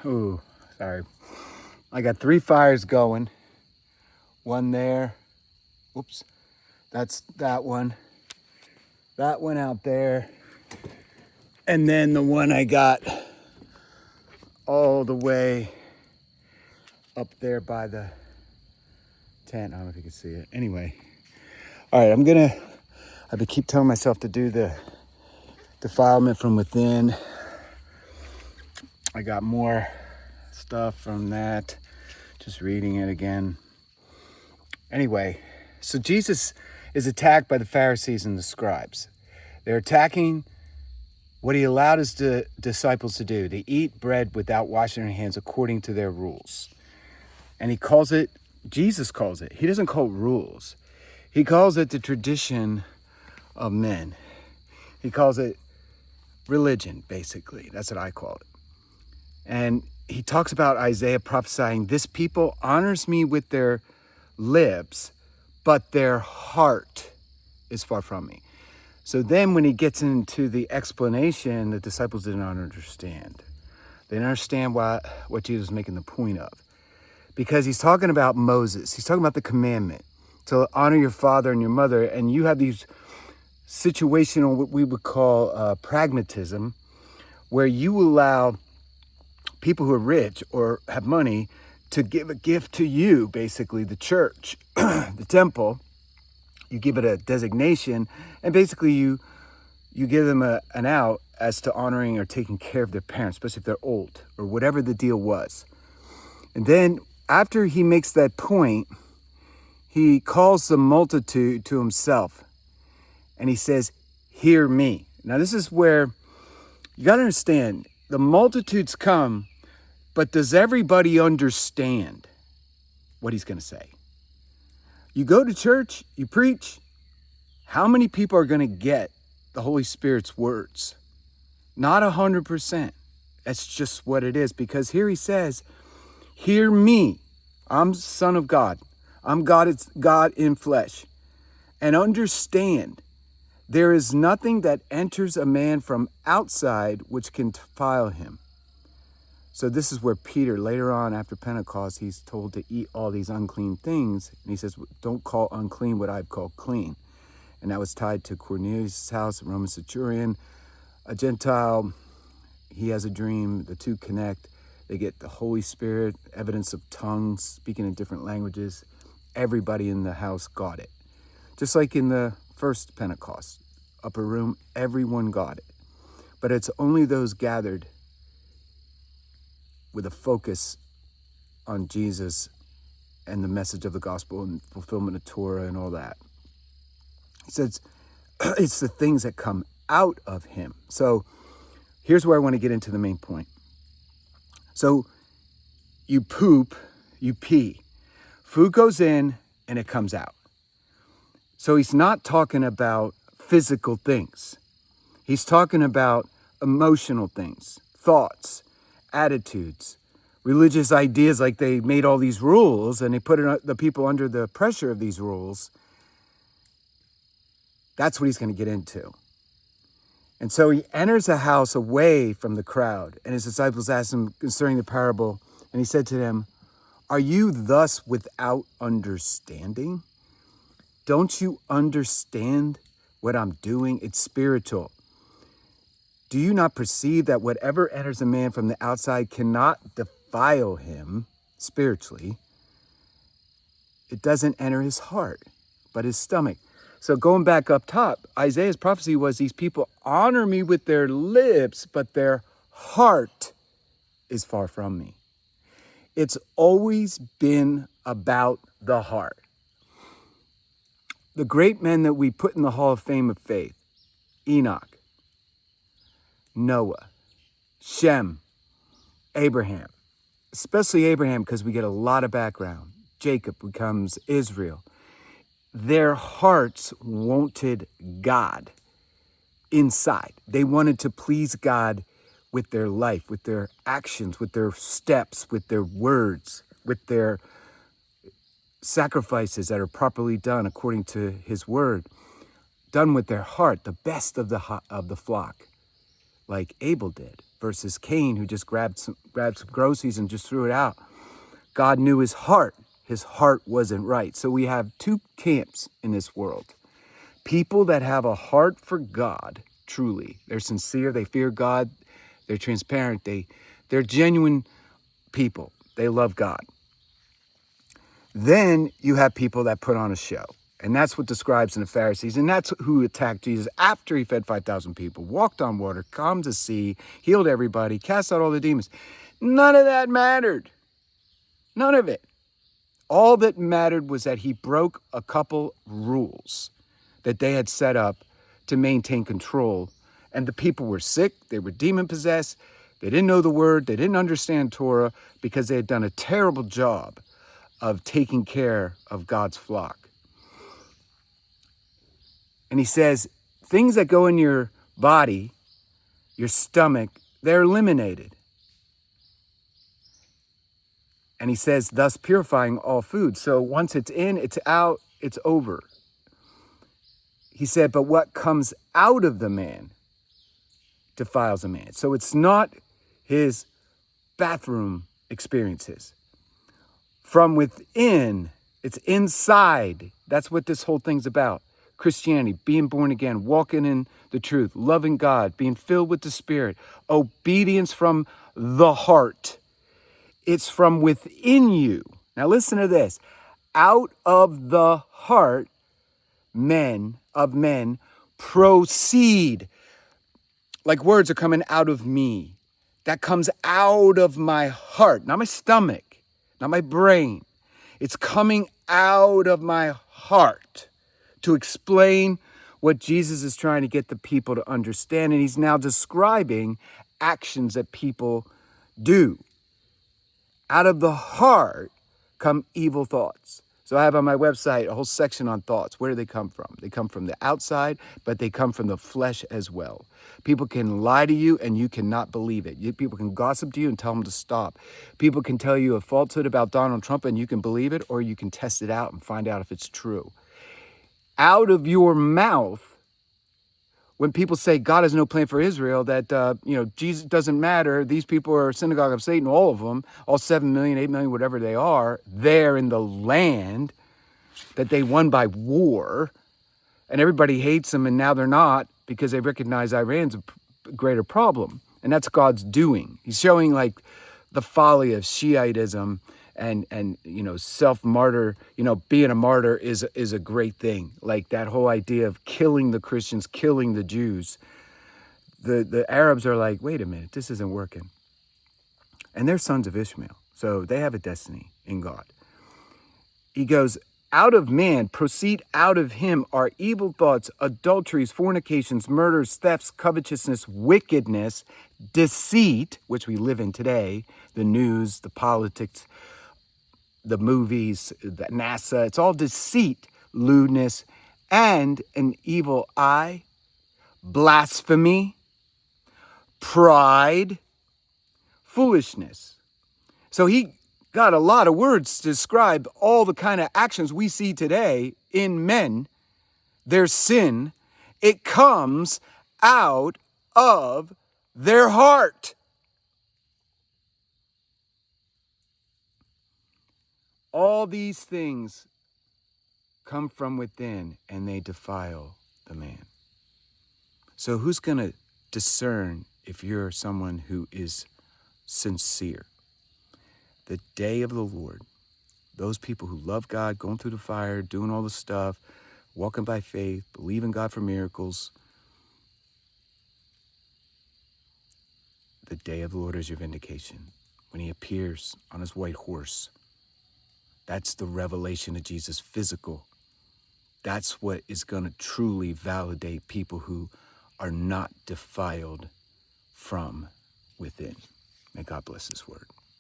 Ooh, sorry. I got 3 fires going. One there. Oops. That's that one. That one out there. And then the one I got all the way up there by the tent. I don't know if you can see it. Anyway. All right, I've been keep telling myself to do the defilement from within. I got more stuff from that. Just reading it again. Anyway, so Jesus is attacked by the Pharisees and the scribes. They're attacking what he allowed his disciples to do. They eat bread without washing their hands according to their rules. And Jesus calls it, he doesn't call it rules. He calls it the tradition of men. He calls it religion, basically. That's what I call it. And he talks about Isaiah prophesying, this people honors me with their lips, but their heart is far from me. So then when he gets into the explanation, the disciples did not understand. They didn't understand what Jesus was making the point of. Because he's talking about Moses. He's talking about the commandment to honor your father and your mother. And you have these situational, what we would call pragmatism, where you allow people who are rich or have money to give a gift to you, basically the church, the temple. You give it a designation, and basically you give them an out as to honoring or taking care of their parents, especially if they're old or whatever the deal was. And then after he makes that point, he calls the multitude to himself, and he says, hear me. Now this is where you got to understand, the multitudes come, but does everybody understand what he's going to say? You go to church, you preach, how many people are going to get the Holy Spirit's words? Not 100%. That's just what it is, because here he says, hear me. I'm Son of God. I'm God. It's God in flesh. And understand, there is nothing that enters a man from outside which can defile him. So this is where Peter, later on after Pentecost, he's told to eat all these unclean things. And he says, don't call unclean what I've called clean. And that was tied to Cornelius' house, a Roman centurion, a Gentile. He has a dream. The two connect. They get the Holy Spirit, evidence of tongues, speaking in different languages. Everybody in the house got it. Just like in the first Pentecost, upper room, everyone got it. But it's only those gathered with a focus on Jesus and the message of the gospel and fulfillment of Torah and all that. He says, it's the things that come out of him. So here's where I want to get into the main point. So you poop, you pee. Food goes in and it comes out. So he's not talking about physical things. He's talking about emotional things, thoughts, attitudes, religious ideas, like they made all these rules and they put the people under the pressure of these rules. That's what he's going to get into. And so he enters a house away from the crowd, and his disciples asked him concerning the parable, and he said to them, are you thus without understanding? Don't you understand what I'm doing? It's spiritual. Do you not perceive that whatever enters a man from the outside cannot defile him spiritually? It doesn't enter his heart, but his stomach. So going back up top, Isaiah's prophecy was these people honor me with their lips, but their heart is far from me. It's always been about the heart. The great men that we put in the Hall of Fame of faith, Enoch, Noah, Shem, Abraham, especially Abraham, because we get a lot of background. Jacob becomes Israel. Their hearts wanted God inside. They wanted to please God with their life, with their actions, with their steps, with their words, with their sacrifices that are properly done according to his word, done with their heart, the best of the flock, like Abel did. versus Cain, who just grabbed some groceries and just threw it out. God knew his heart. His heart wasn't right. So we have two camps in this world. People that have a heart for God, truly. They're sincere, they fear God, they're transparent, they're genuine people. They love God. Then you have people that put on a show. And that's what the scribes and the Pharisees, and that's who attacked Jesus after he fed 5,000 people, walked on water, calmed the sea, healed everybody, cast out all the demons. None of that mattered. None of it. All that mattered was that he broke a couple rules that they had set up to maintain control. And the people were sick, they were demon-possessed, they didn't know the word, they didn't understand Torah because they had done a terrible job of taking care of God's flock. And he says, things that go in your body, your stomach, they're eliminated. And he says, thus purifying all food. So once it's in, it's out, it's over. He said, but what comes out of the man defiles a man. So it's not his bathroom experiences. From within, it's inside. That's what this whole thing's about. Christianity, being born again, walking in the truth, loving God, being filled with the Spirit, obedience from the heart. It's from within you. Now listen to this. Out of the heart, men proceed. Like words are coming out of me. That comes out of my heart, not my stomach, not my brain. It's coming out of my heart to explain what Jesus is trying to get the people to understand. And he's now describing actions that people do. Out of the heart come evil thoughts. So I have on my website a whole section on thoughts. Where do they come from? They come from the outside, but they come from the flesh as well. People can lie to you and you cannot believe it. People can gossip to you and tell them to stop. People can tell you a falsehood about Donald Trump and you can believe it, or you can test it out and find out if it's true. Out of your mouth, when people say God has no plan for Israel, that, Jesus doesn't matter, these people are a synagogue of Satan, all of them, all 7 million, 8 million, whatever they are, there in the land that they won by war, and everybody hates them, and now they're not because they recognize Iran's a greater problem. And that's God's doing. He's showing like the folly of Shiitism and self-martyr, being a martyr is a great thing. Like that whole idea of killing the Christians, killing the Jews. The Arabs are like, wait a minute, this isn't working. And they're sons of Ishmael, so they have a destiny in God. He goes, out of man, proceed out of him are evil thoughts, adulteries, fornications, murders, thefts, covetousness, wickedness, deceit, which we live in today, the news, the politics, the movies, the NASA, it's all deceit, lewdness, and an evil eye, blasphemy, pride, foolishness. So he got a lot of words to describe all the kind of actions we see today in men, their sin. It comes out of their heart. All these things come from within and they defile the man. So who's going to discern if you're someone who is sincere? The day of the Lord, those people who love God, going through the fire, doing all the stuff, walking by faith, believing God for miracles. The day of the Lord is your vindication. When he appears on his white horse, that's the revelation of Jesus physical. That's what is going to truly validate people who are not defiled from within. May God bless his word.